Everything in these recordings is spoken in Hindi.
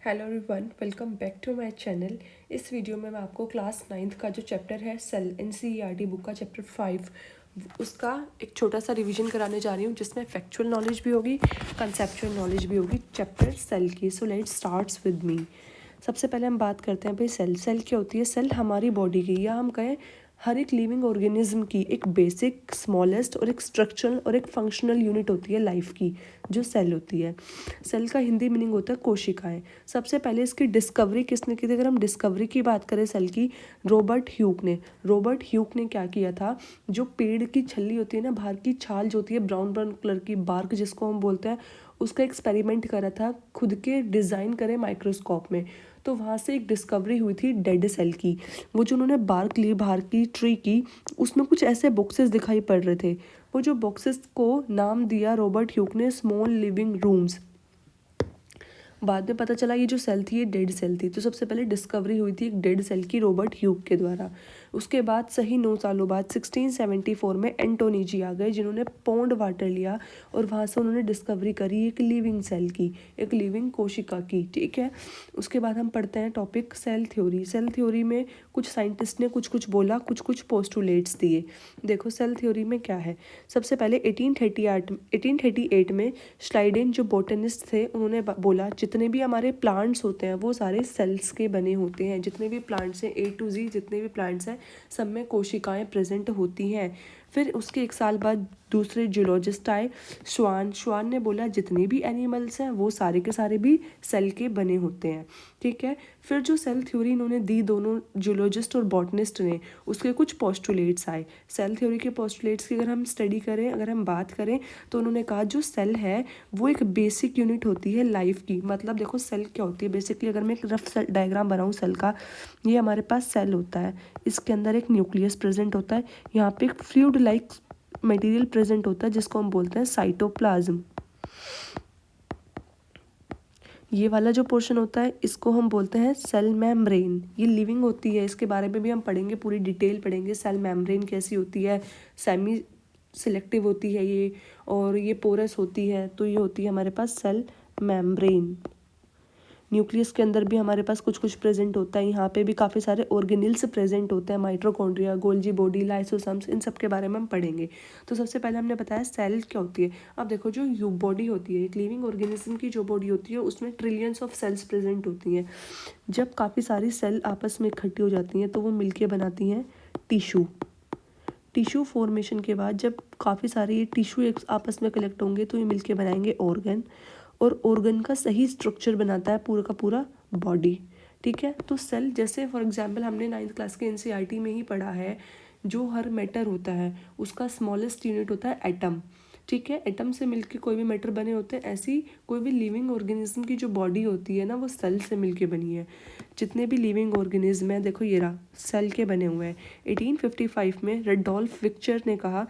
Hello everyone, welcome back to my channel. इस वीडियो में मैं आपको क्लास 9th का जो चैप्टर है सेल एनसीईआरटी बुक का चैप्टर 5 उसका एक छोटा सा रिवीजन कराने जा रही हूँ, जिसमें फैक्चुअल नॉलेज भी होगी, कंसेप्चुअल नॉलेज भी होगी चैप्टर सेल की। So let's starts with me. सबसे पहले हम बात करते हैं भाई सेल क्या होती है। सेल हमारी बॉडी की, या हम कहें हर एक लिविंग ऑर्गेनिज्म की एक बेसिक, स्मॉलेस्ट और एक स्ट्रक्चरल और एक फंक्शनल यूनिट होती है लाइफ की, जो सेल होती है। सेल का हिंदी मीनिंग होता है कोशिकाएं। सबसे पहले इसकी डिस्कवरी किसने की थी? अगर हम डिस्कवरी की बात करें सेल की, रॉबर्ट ह्यूक ने क्या किया था, जो पेड़ की छल्ली होती है ना, बाहर की छाल जो होती है ब्राउन ब्राउन कलर की, बार्क जिसको हम बोलते हैं, उसका एक्सपेरिमेंट करा था, खुद के डिज़ाइन करे माइक्रोस्कोप में। तो वहाँ से एक डिस्कवरी हुई थी डेड सेल की। वो जो उन्होंने बार्क ली बाहर की ट्री की, उसमें कुछ ऐसे बॉक्सेस दिखाई पड़ रहे थे। वो जो बॉक्सेस को नाम दिया रॉबर्ट ह्यूक ने स्मॉल लिविंग रूम्स। बाद में पता चला ये जो सेल थी ये डेड सेल थी। तो सबसे पहले डिस्कवरी हुई थी एक डेड सेल की रॉबर्ट ह्यूक के द्वारा। उसके बाद सही 9 सालों बाद 1674 में एंटोनीजी आ गए, जिन्होंने पौंड वाटर लिया और वहाँ से उन्होंने डिस्कवरी करी एक लिविंग सेल की, एक लिविंग कोशिका की। ठीक है, उसके बाद हम पढ़ते हैं topic cell theory. Cell theory में कुछ साइंटिस्ट ने कुछ कुछ बोला, कुछ कुछ पोस्टुलेट्स दिए। देखो सेल थ्योरी में क्या है। सबसे पहले 1838 में श्लाइडेन जो बोटनिस्ट थे, उन्होंने बोला जितने भी हमारे प्लांट्स होते हैं वो सारे सेल्स के बने होते हैं। जितने भी प्लांट्स हैं A to Z, जितने भी प्लांट्स हैं सब में कोशिकाएं प्रेजेंट होती हैं। फिर उसके एक साल बाद दूसरे जियोलॉजिस्ट आए, श्वान ने बोला जितने भी एनिमल्स हैं वो सारे के सारे भी सेल के बने होते हैं। ठीक है, फिर जो सेल थ्योरी इन्होंने दी दोनों जियोलॉजिस्ट और बॉटनिस्ट ने, उसके कुछ पोस्टुलेट्स आए। सेल थ्योरी के पोस्टुलेट्स की अगर हम स्टडी करें, अगर हम बात करें, तो उन्होंने कहा जो सेल है वो एक बेसिक यूनिट होती है लाइफ की। मतलब देखो सेल क्या होती है बेसिकली, अगर मैं एक रफ डायग्राम बनाऊँ सेल का, ये हमारे पास सेल होता है, इसके अंदर एक न्यूक्लियस प्रेजेंट होता है, यहाँ पे एक फ्लूइड लाइक मटेरियल प्रेजेंट होता है जिसको हम बोलते हैं साइटोप्लाज्म। ये वाला जो पोर्शन होता है इसको हम बोलते हैं सेल मेम्ब्रेन। ये लिविंग होती है, इसके बारे में भी हम पढ़ेंगे, पूरी डिटेल पढ़ेंगे सेल मेम्ब्रेन कैसी होती है। सेमी सिलेक्टिव होती है ये, और ये पोरस होती है। तो ये होती है हमारे पास सेल मेम्ब्रेन। न्यूक्लियस के अंदर भी हमारे पास कुछ कुछ प्रेजेंट होता है। यहाँ पे भी काफ़ी सारे ऑर्गेनिल्स प्रेजेंट होते हैं, माइट्रोकॉन्ड्रिया, गोल्जी बॉडी, लाइसोसम्स, इन सब के बारे में हम पढ़ेंगे। तो सबसे पहले हमने बताया सेल क्या होती है। अब देखो जो बॉडी होती है, एक लिविंग ऑर्गेनिज्म की जो बॉडी होती है उसमें ट्रिलियंस ऑफ सेल्स प्रेजेंट होती हैं। जब काफ़ी सारी सेल आपस में इकट्ठी हो जाती हैं तो वो मिलके बनाती हैं टिश्यू। टिश्यू फॉर्मेशन के बाद जब काफ़ी सारे ये टिश्यू आपस में कलेक्ट होंगे तो ये मिलके बनाएंगे ऑर्गन, और ऑर्गन का सही स्ट्रक्चर बनाता है पूरा का पूरा बॉडी। ठीक है, तो सेल जैसे फॉर एग्जांपल हमने 9th क्लास के एनसीईआरटी में ही पढ़ा है, जो हर मैटर होता है उसका स्मॉलेस्ट यूनिट होता है एटम। ठीक है, एटम से मिलके कोई भी मैटर बने होते हैं, ऐसी कोई भी लिविंग ऑर्गेनिज्म की जो बॉडी होती है ना, वो सेल से मिलके बनी है। जितने भी लिविंग ऑर्गेनिज्म है, देखो ये रहा सेल के बने हुए हैं। 1855 में रेडोल्फ विक्चर ने कहा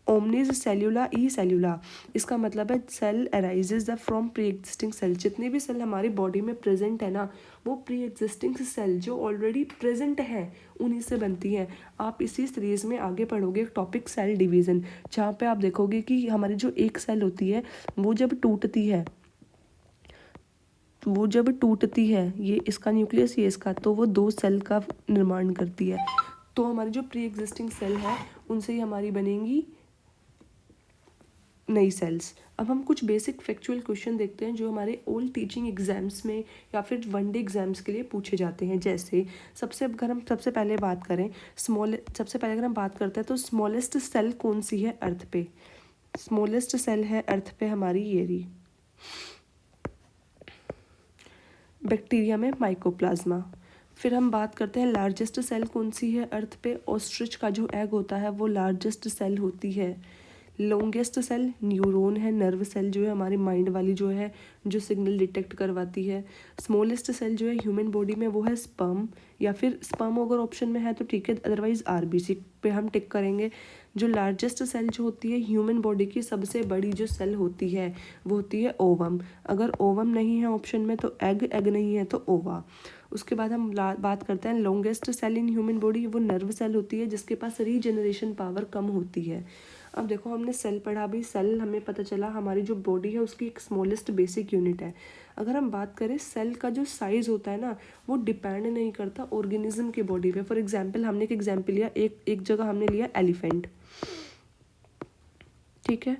ओमनिज सेल्यूला ई सेल्यूला, इसका मतलब है cell arises the from pre existing cell. जितने भी सेल हमारी बॉडी में प्रेजेंट है ना, वो प्री एग्जिस्टिंग सेल जो ऑलरेडी प्रेजेंट है उन्हीं से बनती हैं। आप इसी सीरीज में आगे पढ़ोगे टॉपिक सेल डिवीज़न, जहाँ पे आप देखोगे कि हमारी जो एक सेल होती है वो जब टूटती है, ये इसका न्यूक्लियस, ये इसका, तो वो दो सेल का निर्माण करती है। तो हमारी जो प्री एग्जिस्टिंग सेल है उनसे ही हमारी बनेंगी नई सेल्स। अब हम कुछ बेसिक फैक्चुअल क्वेश्चन देखते हैं जो हमारे ओल्ड टीचिंग एग्जाम्स में या फिर वनडे एग्जाम्स के लिए पूछे जाते हैं। जैसे सबसे पहले बात करें सबसे पहले अगर हम बात करते हैं तो स्मॉलेस्ट सेल कौन सी है अर्थ पे? स्मॉलेस्ट सेल है अर्थ पे हमारी ये रही, बैक्टीरिया में माइकोप्लाज्मा। फिर हम बात करते हैं लार्जेस्ट सेल कौन सी है अर्थ पे? ऑस्ट्रिच का जो एग होता है वो लार्जेस्ट सेल होती है। लॉन्गेस्ट सेल न्यूरॉन है, नर्व सेल जो है हमारी माइंड वाली जो है, जो सिग्नल डिटेक्ट करवाती है। स्मॉलेस्ट सेल जो है ह्यूमन बॉडी में वो है स्पर्म, या फिर स्पर्म अगर ऑप्शन में है तो ठीक है, अदरवाइज आरबीसी पे हम टिक करेंगे। जो लार्जेस्ट सेल जो होती है ह्यूमन बॉडी की सबसे बड़ी जो सेल होती है वो होती है ओवम। अगर ओवम नहीं है ऑप्शन में तो एग नहीं है तो ओवा। उसके बाद हम बात करते हैं longest cell in human body, वो नर्व सेल होती है जिसके पास रीजनरेशन पावर कम होती है। अब देखो हमने सेल पढ़ा भी, सेल हमें पता चला हमारी जो बॉडी है उसकी एक स्मॉलेस्ट बेसिक यूनिट है। अगर हम बात करें सेल का जो साइज़ होता है ना, वो डिपेंड नहीं करता ऑर्गेनिज्म की बॉडी पे। फॉर एग्जांपल हमने एक एग्जांपल लिया, एक जगह हमने लिया एलिफेंट, ठीक है।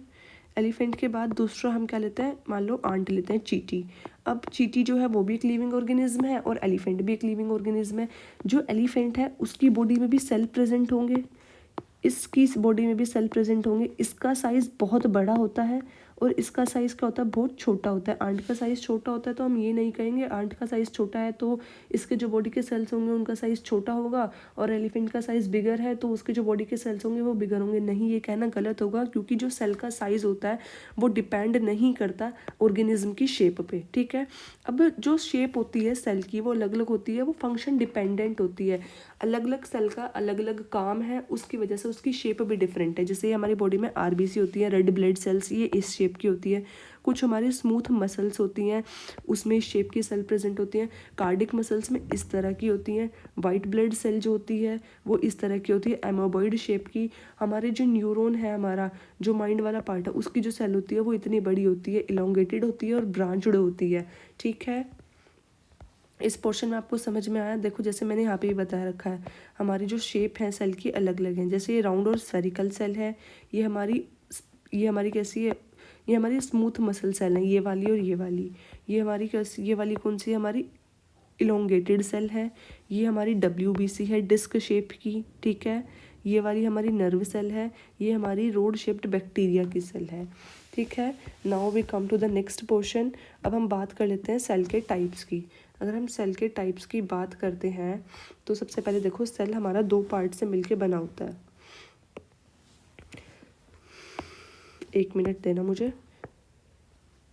एलिफेंट के बाद दूसरा हम क्या लेते हैं, मान लो आंट लेते हैं, चींटी। अब चींटी जो है वो भी एक लिविंग ऑर्गेनिज्म है और एलिफेंट भी एक लिविंग ऑर्गेनिज्म है। जो एलिफेंट है उसकी बॉडी में भी सेल प्रेजेंट होंगे, इसकी बॉडी में भी सेल प्रेजेंट होंगे। इसका साइज़ बहुत बड़ा होता है और इसका साइज़ क्या होता है, बहुत छोटा होता है। आंट का साइज़ छोटा होता है तो हम ये नहीं कहेंगे आंट का साइज़ छोटा है तो इसके जो बॉडी के सेल्स होंगे उनका साइज़ छोटा होगा, और एलिफेंट का साइज़ बिगर है तो उसके जो बॉडी के सेल्स होंगे वो बिगर होंगे। नहीं, ये कहना गलत होगा, क्योंकि जो सेल का साइज़ होता है वो डिपेंड नहीं करता ऑर्गेनिज्म की शेप पे, ठीक है। अब जो शेप होती है सेल की वो अलग अलग होती है, वो फंक्शन डिपेंडेंट होती है। अलग अलग सेल का अलग अलग काम है, उसकी वजह से उसकी शेप भी डिफरेंट है। जैसे हमारी बॉडी में आरबीसी होती है, रेड ब्लड सेल्स, ये इस शेप की होती है। कुछ हमारी स्मूथ मसल्स होती हैं, उसमें इस शेप की सेल प्रेजेंट होती हैं। कार्डिक मसल्स में इस तरह की होती हैं। वाइट ब्लड सेल जो होती है वो इस तरह की होती है, एमोबॉइड शेप की। हमारे जो न्यूरॉन है, हमारा जो माइंड वाला पार्ट है, उसकी जो सेल होती है वो इतनी बड़ी होती है, इलोंगेटेड होती है और ब्रांचड होती है, ठीक है। इस पोर्शन में आपको समझ में आया। देखो जैसे मैंने यहाँ पे भी बताया रखा है, हमारी जो शेप है सेल की अलग अलग हैं। जैसे ये राउंड और स्फेरिकल सेल है, ये हमारी कैसी है, ये हमारी स्मूथ मसल सेल है, ये वाली और ये वाली। ये हमारी कैसी, ये वाली कौन सी है, हमारी इलोंगेटेड सेल है। ये हमारी WBC है, डिस्क शेप की, ठीक है। ये वाली हमारी नर्व सेल है, ये हमारी रोड शेप्ड बैक्टीरिया की सेल है, ठीक है। Now we come to the next portion. अब हम बात कर लेते हैं सेल के टाइप्स की। अगर हम सेल के टाइप्स की बात करते हैं तो सबसे पहले देखो सेल हमारा 2 पार्ट से मिलके बना होता है। 1 मिनट देना मुझे।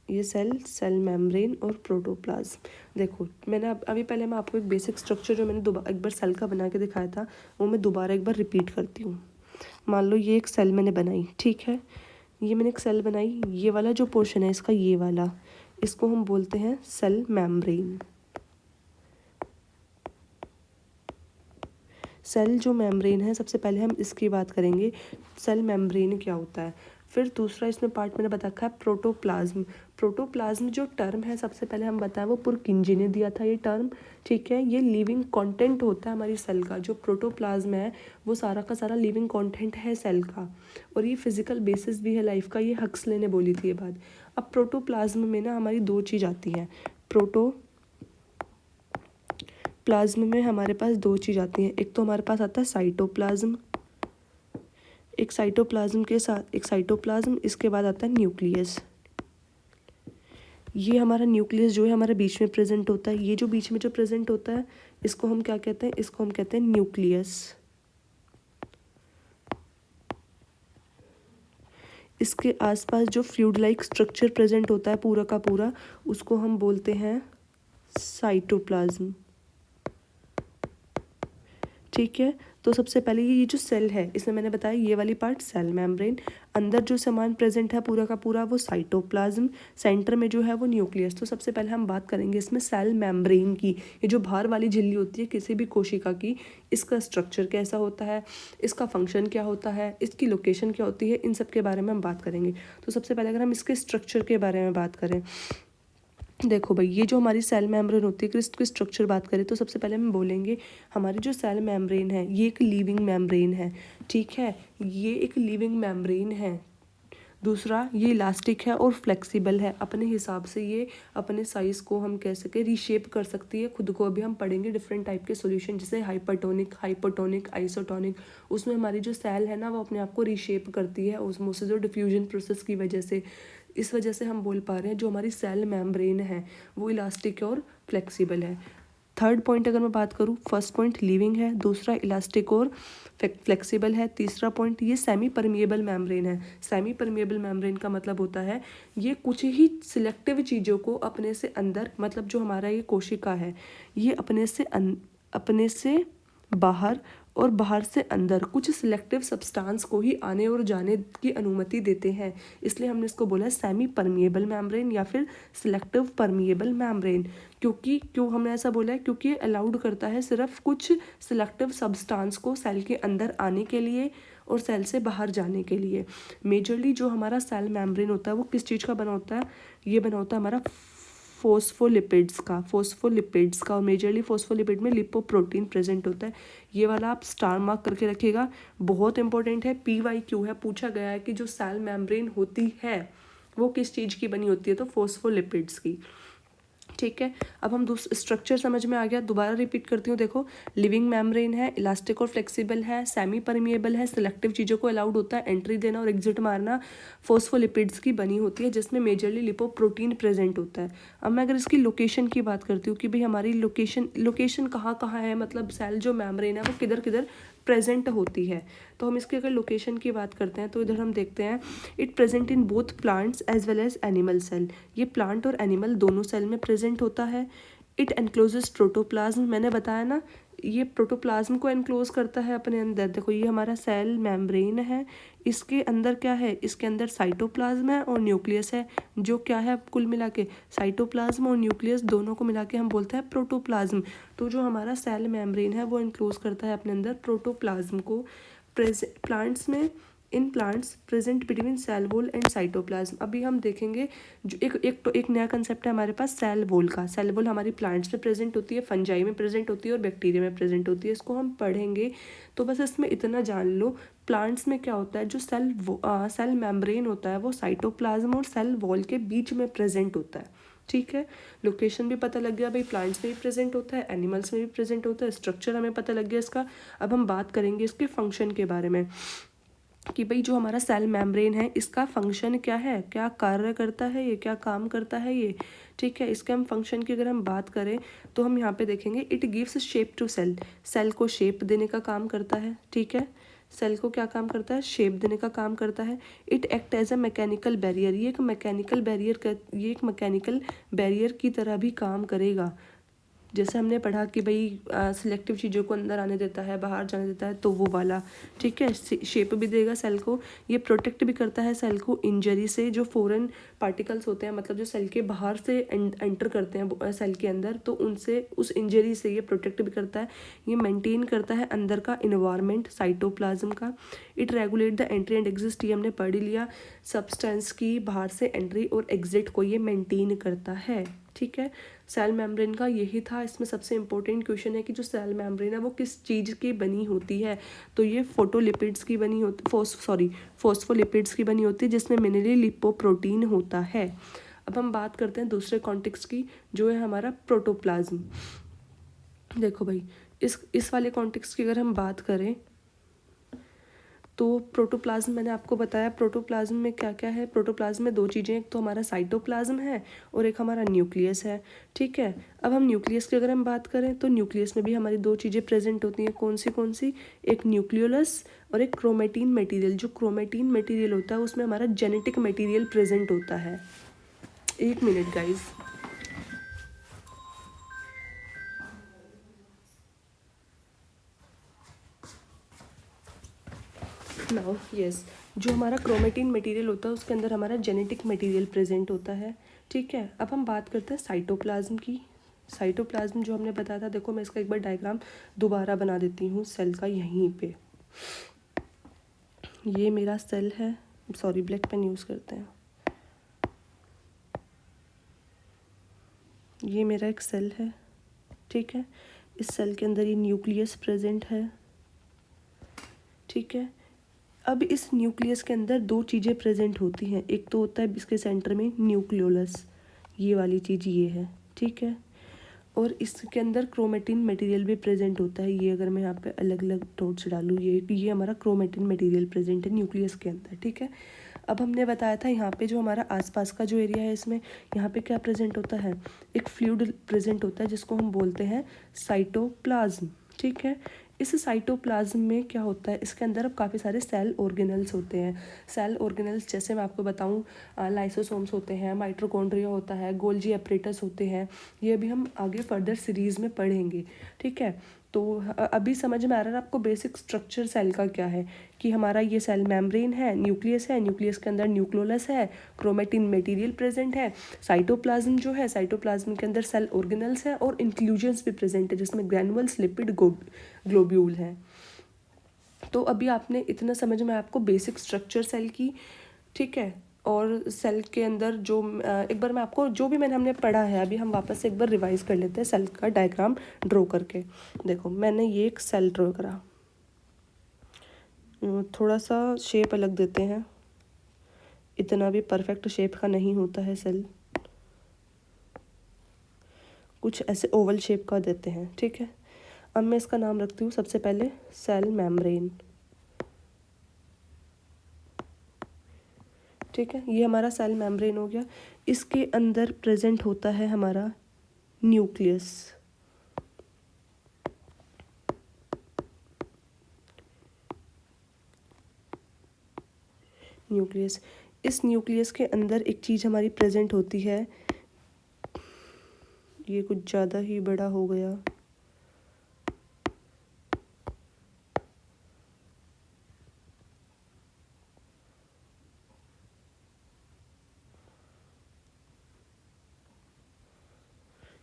ये सेल मेम्ब्रेन और प्रोटोप्लाज्म। देखो मैंने अभी पहले मैं आपको एक बेसिक स्ट्रक्चर जो मैंने एक बार सेल का बना के दिखाया था वो मैं दोबारा एक बार रिपीट करती हूँ। मान लो ये एक सेल मैंने बनाई, ठीक है। ये मैंने एक सेल बनाई, ये वाला जो पोर्शन है इसका, ये वाला, इसको हम बोलते हैं सेल मेम्ब्रेन। सेल जो मेम्ब्रेन है, सबसे पहले हम इसकी बात करेंगे, सेल मेम्ब्रेन क्या होता है। फिर दूसरा इसमें पार्ट मैंने बता रखा है प्रोटोप्लाज्म। प्रोटोप्लाज्म जो टर्म है सबसे पहले हम बताएं, वो पुरकिंजी ने दिया था ये टर्म, ठीक है। ये लिविंग कंटेंट होता है हमारी सेल का। जो प्रोटोप्लाज्म है वो सारा का सारा लिविंग कंटेंट है सेल का, और ये फिजिकल बेसिस भी है लाइफ का। ये हक्सले ने बोली थी ये बात। अब प्रोटोप्लाज्म में ना हमारी 2 चीज़ आती हैं। प्लाज्म में हमारे पास 2 चीज़ आती हैं। एक तो हमारे पास आता है साइटोप्लाज्म, एक साइटोप्लाज्म के साथ एक साइटोप्लाज्म, इसके बाद आता है न्यूक्लियस। ये हमारा न्यूक्लियस जो है हमारे बीच में प्रेजेंट होता है। ये जो बीच में जो प्रेजेंट होता है इसको हम क्या कहते हैं, इसको हम कहते हैं न्यूक्लियस। इसके आसपास जो फ्लूइड लाइक स्ट्रक्चर प्रेजेंट होता है पूरा का पूरा, उसको हम बोलते हैं साइटोप्लाज्म, ठीक है। तो सबसे पहले ये जो सेल है इसमें मैंने बताया ये वाली पार्ट सेल मेम्ब्रेन, अंदर जो सामान प्रेजेंट है पूरा का पूरा वो साइटोप्लाज्म, सेंटर में जो है वो न्यूक्लियस। तो सबसे पहले हम बात करेंगे इसमें सेल मेम्ब्रेन की। ये जो बाहर वाली झिल्ली होती है किसी भी कोशिका की, इसका स्ट्रक्चर कैसा होता है, इसका फंक्शन क्या होता है, इसकी लोकेशन क्या होती है, इन सब के बारे में हम बात करेंगे। तो सबसे पहले अगर हम इसके स्ट्रक्चर के बारे में बात करें, देखो भाई ये जो हमारी सेल मेम्ब्रेन होती है, इसकी स्ट्रक्चर बात करें तो सबसे पहले हम बोलेंगे हमारी जो सेल मेम्ब्रेन है ये एक लिविंग मेम्ब्रेन है, ठीक है। ये एक लिविंग मेम्ब्रेन है। दूसरा, ये इलास्टिक है और फ्लेक्सिबल है। अपने हिसाब से ये अपने साइज़ को हम कह सके रीशेप कर सकती है खुद को। अभी हम पढ़ेंगे डिफरेंट टाइप के सॉल्यूशन, जैसे हाइपरटोनिक, आइसोटोनिक। उसमें हमारी जो सेल है ना वो अपने आप को रीशेप करती है ऑस्मोसिस और डिफ्यूजन प्रोसेस की वजह से। इस वजह से हम बोल पा रहे हैं जो हमारी सेल मेम्ब्रेन है वो इलास्टिक और फ्लेक्सिबल है। थर्ड पॉइंट अगर मैं बात करूँ, फर्स्ट पॉइंट लिविंग है, दूसरा इलास्टिक और फ्लेक्सिबल है, तीसरा पॉइंट ये सेमी परमिएबल मेम्ब्रेन है। सेमी परमिएबल मेम्ब्रेन का मतलब होता है ये कुछ ही सिलेक्टिव चीज़ों को अपने से अंदर, मतलब जो हमारा ये कोशिका है ये अपने से बाहर और बाहर से अंदर कुछ सिलेक्टिव सब्सटेंस को ही आने और जाने की अनुमति देते हैं। इसलिए हमने इसको बोला सेमी परमिएबल मेम्ब्रेन या फिर सिलेक्टिव परमिएबल मेम्ब्रेन। क्यों हमने ऐसा बोला है, क्योंकि ये अलाउड करता है सिर्फ कुछ सिलेक्टिव सब्सटेंस को सेल के अंदर आने के लिए और सेल से बाहर जाने के लिए। मेजरली जो हमारा सेल मेम्ब्रेन होता है वो किस चीज़ का बना होता है, ये बना होता है हमारा फोस्फोलिपिड्स का। और मेजरली फोस्फोलिपिड में लिपोप्रोटीन प्रेजेंट होता है। ये वाला आप स्टार मार्क करके रखिएगा, बहुत इंपॉर्टेंट है। PYQ है, पूछा गया है कि जो सेल मेम्ब्रेन होती है वो किस चीज़ की बनी होती है, तो फोस्फोलिपिड्स की। ठीक है, अब हम स्ट्रक्चर समझ में आ गया, दोबारा रिपीट करती हूँ। देखो, लिविंग मेम्ब्रेन है, इलास्टिक और फ्लेक्सिबल है, सेमी परमिएबल है, सिलेक्टिव चीज़ों को अलाउड होता है एंट्री देना और एग्जिट मारना, फोस्फोलिपिड्स की बनी होती है जिसमें मेजरली लिपोप्रोटीन प्रेजेंट होता है। अब मैं अगर इसकी लोकेशन की बात करती हूँ कि भाई हमारी लोकेशन कहाँ कहाँ है, मतलब सेल जो मेम्ब्रेन है वो किधर किधर प्रेजेंट होती है, तो हम इसकी अगर लोकेशन की बात करते हैं तो इधर हम देखते हैं it present in both plants as well as animal cell. ये प्लांट और एनिमल दोनों सेल में प्रेजेंट होता है। इट एनक्लोजेस प्रोटोप्लाज्म, मैंने बताया ना, ये प्रोटोप्लाज्म को एनक्लोज करता है अपने अंदर। देखो, ये हमारा सेल मेम्ब्रेन है, इसके अंदर क्या है, इसके अंदर साइटोप्लाज्म है और न्यूक्लियस है। जो क्या है कुल मिला के, साइटोप्लाज्म और न्यूक्लियस दोनों को मिला के हम बोलते हैं प्रोटोप्लाज्म। तो जो हमारा सेल मेम्ब्रेन है वो एनक्लोज करता है अपने अंदर प्रोटोप्लाज्म को। प्लांट्स में, in plants present between cell wall and cytoplasm. अभी हम देखेंगे जो एक नया कंसेप्ट है हमारे पास सेल वॉल का। सेल वॉल हमारी प्लांट्स में प्रेजेंट होती है, फंजाई में प्रेजेंट होती है और बैक्टीरिया में प्रेजेंट होती है। इसको हम पढ़ेंगे, तो बस इसमें इतना जान लो। प्लांट्स में क्या होता है, जो सेल मेम्ब्रेन होता है वो साइटोप्लाज्म और सेल वॉल के बीच में प्रेजेंट होता है। ठीक है, लोकेशन भी पता लग गया भाई, प्लांट्स में भी प्रेजेंट होता है, एनिमल्स में भी प्रेजेंट होता है, स्ट्रक्चर हमें पता लग गया इसका। अब हम बात करेंगे इसके फंक्शन के बारे में कि भाई जो हमारा सेल मेम्ब्रेन है इसका फंक्शन क्या है, क्या कार्य करता है ये, क्या काम करता है ये। ठीक है, इसके हम फंक्शन की अगर हम बात करें तो हम यहाँ पे देखेंगे it gives shape to cell. Cell को शेप देने का काम करता है। ठीक है, सेल को क्या काम करता है, शेप देने का काम करता है। It act as a mechanical barrier, ये एक मैकेनिकल बैरियर की तरह भी काम करेगा। जैसे हमने पढ़ा कि भाई सिलेक्टिव चीज़ों को अंदर आने देता है, बाहर जाने देता है, तो वो वाला। ठीक है, शेप भी देगा सेल को। ये प्रोटेक्ट भी करता है सेल को इंजरी से। जो फॉरेन पार्टिकल्स होते हैं, मतलब जो सेल के बाहर से एंटर करते हैं सेल के अंदर, तो उनसे, उस इंजरी से ये प्रोटेक्ट भी करता है। ये मेंटेन करता है अंदर का इन्वायरमेंट साइटोप्लाज्म का। It regulate the entry and exit, ये हमने पढ़ ही लिया। सब्सटेंस की बाहर से एंट्री और एग्जिट को ये मेंटेन करता है। ठीक है, सेल मेम्ब्रेन का यही था। इसमें सबसे इंपॉर्टेंट क्वेश्चन है कि जो सेल मेम्ब्रेन है वो किस चीज़ की बनी होती है, तो ये फोटोलिपिड्स की बनी होती, फोस्फोलिपिड्स की बनी होती है, जिसमें मिनरली लिपोप्रोटीन होता है। अब हम बात करते हैं दूसरे कॉन्टेक्स्ट की, जो है हमारा प्रोटोप्लाज्म। देखो भाई, इस वाले कॉन्टेक्स्ट की अगर हम बात करें तो प्रोटोप्लाज्म मैंने आपको बताया, प्रोटोप्लाज्म में क्या क्या है। प्रोटोप्लाज्म में दो चीज़ें, एक तो हमारा साइटोप्लाज्म है और एक हमारा न्यूक्लियस है। ठीक है, अब हम न्यूक्लियस की अगर हम बात करें तो न्यूक्लियस में भी हमारी दो चीज़ें प्रेजेंट होती हैं। कौन सी, एक न्यूक्लियोलस और एक क्रोमेटिन मटेरियल। जो क्रोमेटिन मटेरियल होता है उसमें हमारा जेनेटिक मटेरियल प्रेजेंट होता है। एक मिनट गाइज, नाउ यस, जो हमारा क्रोमेटिन मटेरियल होता है उसके अंदर हमारा जेनेटिक मटेरियल प्रेजेंट होता है। ठीक है, अब हम बात करते हैं साइटोप्लाज्म की। साइटोप्लाज्म जो हमने बताया था, देखो मैं इसका एक बार डायग्राम दोबारा बना देती हूँ सेल का। यहीं पे ये मेरा सेल है, सॉरी ब्लैक पेन यूज़ करते हैं। ये मेरा एक सेल है। ठीक है, इस सेल के अंदर ये न्यूक्लियस प्रेजेंट है। ठीक है, अब इस न्यूक्लियस के अंदर दो चीज़ें प्रेजेंट होती हैं। एक तो होता है इसके सेंटर में न्यूक्लियोलस, ये वाली चीज़ ये है। ठीक है, और इसके अंदर क्रोमेटिन मटेरियल भी प्रेजेंट होता है। ये अगर मैं यहाँ पे अलग अलग डॉट्स डालूँ, ये हमारा क्रोमेटिन मटेरियल प्रेजेंट है न्यूक्लियस के अंदर। ठीक है, अब हमने बताया था यहाँ पे जो हमारा आसपास का जो एरिया है, इसमें यहाँ पे क्या प्रेजेंट होता है, एक फ्लूइड प्रेजेंट होता है जिसको हम बोलते हैं साइटोप्लाज्म। ठीक है, इस साइटोप्लाज्म में क्या होता है, इसके अंदर अब काफ़ी सारे सेल ऑर्गेनल्स होते हैं। सेल ऑर्गेनल्स जैसे मैं आपको बताऊं, लाइसोसोम्स होते हैं, माइटोकॉन्ड्रिया होता है, गोल्जी एपरेटस होते हैं। ये भी हम आगे फर्दर सीरीज़ में पढ़ेंगे। ठीक है, तो अभी समझ में आ रहा है आपको बेसिक स्ट्रक्चर सेल का क्या है, कि हमारा ये सेल मेम्ब्रेन है, न्यूक्लियस है, न्यूक्लियस के अंदर न्यूक्लियोलस है, क्रोमेटिन मटेरियल प्रेजेंट है, साइटोप्लाज्म जो है, साइटोप्लाज्म के अंदर सेल ऑर्गेनल्स हैं और इंक्लूजन्स भी प्रेजेंट है जिसमें ग्रैनुअल्स, लिपिड, ग्लोब्यूल हैं। तो अभी आपने इतना समझ में आपको बेसिक स्ट्रक्चर सेल की, ठीक है। और सेल के अंदर जो एक बार मैं आपको जो भी हमने पढ़ा है अभी हम वापस से एक बार रिवाइज कर लेते हैं सेल का डायग्राम ड्रॉ करके। देखो मैंने ये एक सेल ड्रॉ करा, थोड़ा सा शेप अलग देते हैं, इतना भी परफेक्ट शेप का नहीं होता है सेल, कुछ ऐसे ओवल शेप का देते हैं, ठीक है। अब मैं इसका नाम रखती हूँ सबसे पहले सेल मेम्ब्रेन, ठीक है। ये हमारा सेल मेम्ब्रेन हो गया। इसके अंदर प्रेजेंट होता है हमारा न्यूक्लियस, न्यूक्लियस। इस न्यूक्लियस के अंदर एक चीज़ हमारी प्रेजेंट होती है, ये कुछ ज़्यादा ही बड़ा हो गया,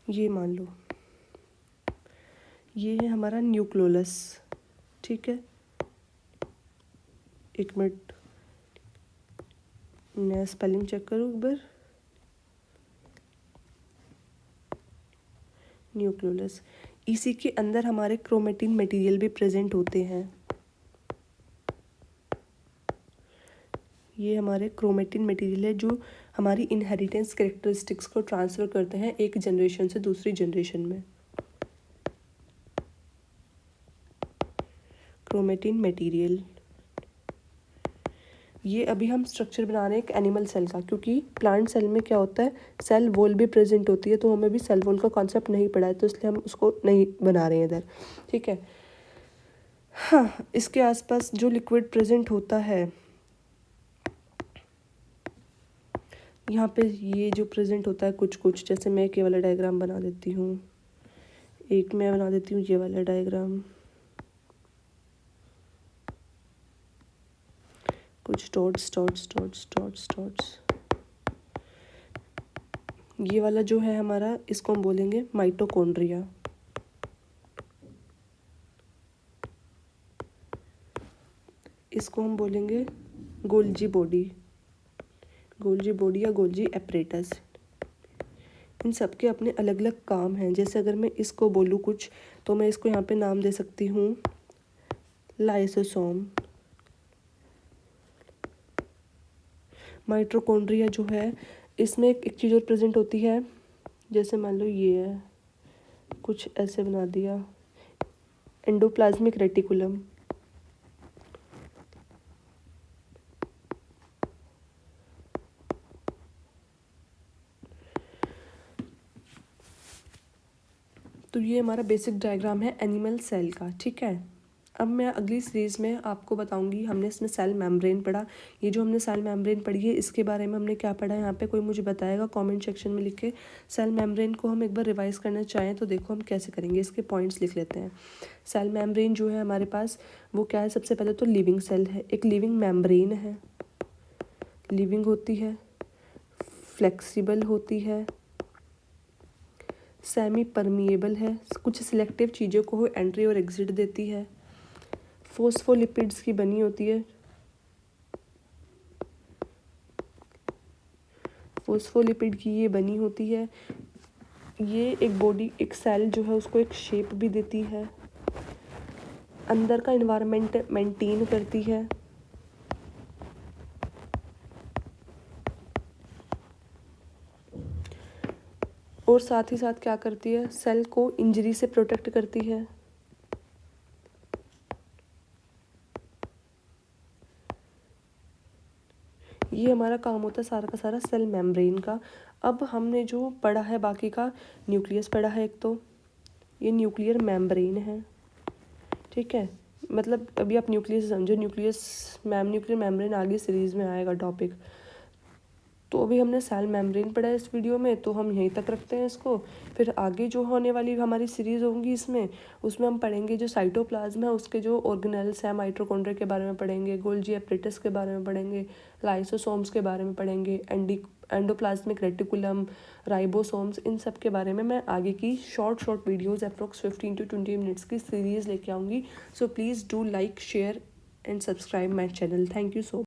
ये मान लो ये है हमारा न्यूक्लियोलस, ठीक है। एक मिनट मैं स्पेलिंग चेक करूँ एक बार, न्यूक्लियोलस। इसी के अंदर हमारे क्रोमेटिन मटेरियल भी प्रेजेंट होते हैं, ये हमारे क्रोमेटिन मटेरियल है जो हमारी इनहेरिटेंस कैरेक्टरिस्टिक्स को ट्रांसफ़र करते हैं एक जनरेशन से दूसरी जनरेशन में। क्रोमेटिन मटेरियल, ये अभी हम स्ट्रक्चर बना रहे हैं एक एनिमल सेल का, क्योंकि प्लांट सेल में क्या होता है सेल वॉल भी प्रेजेंट होती है, तो हमें भी सेल वॉल का कॉन्सेप्ट नहीं पड़ा है, तो इसलिए हम उसको नहीं बना रहे हैं इधर, ठीक है। हाँ, इसके आसपास जो लिक्विड प्रेजेंट होता है, यहाँ पे ये जो प्रेजेंट होता है कुछ कुछ, जैसे मैं एक ये वाला डायग्राम बना देती हूँ, एक मैं बना देती हूँ ये वाला डायग्राम, कुछ dots dots dots dots dots. ये वाला जो है हमारा, इसको हम बोलेंगे माइटोकॉन्ड्रिया, इसको हम बोलेंगे गोल्जी बॉडी, गोल्जी बॉडी या गोल्जी एपरेटस। इन सब के अपने अलग अलग काम हैं। जैसे अगर मैं इसको बोलूँ कुछ, तो मैं इसको यहाँ पे नाम दे सकती हूँ लाइसोसोम। माइटोकॉन्ड्रिया जो है इसमें एक चीज़ और प्रेजेंट होती है, जैसे मान लो ये है, कुछ ऐसे बना दिया, एंडोप्लाज्मिक रेटिकुलम। तो ये हमारा बेसिक डायग्राम है एनिमल सेल का, ठीक है। अब मैं अगली सीरीज़ में आपको बताऊंगी, हमने इसमें सेल मेम्ब्रेन पढ़ा, ये जो हमने सेल मेम्ब्रेन पढ़ी है इसके बारे में हमने क्या पढ़ा है, यहाँ पे कोई मुझे बताएगा कमेंट सेक्शन में लिख के। सेल मेम्ब्रेन को हम एक बार रिवाइज करना चाहें तो देखो हम कैसे करेंगे, इसके पॉइंट्स लिख लेते हैं। सेल मेम्ब्रेन जो है हमारे पास वो क्या है, सबसे पहले तो लिविंग सेल है, एक लिविंग मेम्ब्रेन है, लिविंग होती है, फ्लेक्सिबल होती है, सेमी परमिएबल है, कुछ सिलेक्टिव चीज़ों को एंट्री और एग्जिट देती है, फोस्फोलिपिड्स की बनी होती है, फोस्फोलिपिड की ये बनी होती है, ये एक बॉडी एक सेल जो है उसको एक शेप भी देती है, अंदर का इन्वायरमेंट मेंटेन करती है, और साथ ही साथ क्या करती है, सेल को इंजरी से प्रोटेक्ट करती है। ये हमारा काम होता है सारा का सारा सेल मेम्ब्रेन का। अब हमने जो पढ़ा है बाकी का, न्यूक्लियस पढ़ा है एक, तो ये न्यूक्लियर मेम्ब्रेन है, ठीक है। मतलब अभी आप न्यूक्लियस समझो, न्यूक्लियर मेम्ब्रेन आगे सीरीज़ में आएगा टॉपिक। तो अभी हमने सेल मेम्ब्रेन पढ़ा है इस वीडियो में, तो हम यहीं तक रखते हैं इसको। फिर आगे जो होने वाली हमारी सीरीज़ होंगी उसमें हम पढ़ेंगे जो साइटोप्लाज्म है उसके जो ऑर्गेनेल्स हैं, माइटोकॉन्ड्रिया के बारे में पढ़ेंगे, गोल्जी एपरेटस के बारे में पढ़ेंगे, लाइसोसोम्स के बारे में पढ़ेंगे, एंडोप्लाज्मिक रेटिकुलम, राइबोसोम्स, इन सब के बारे में मैं आगे की short videos approx 15 to 20 minutes की सीरीज़ लेके आऊँगी। So please do like share and subscribe my channel. Thank you so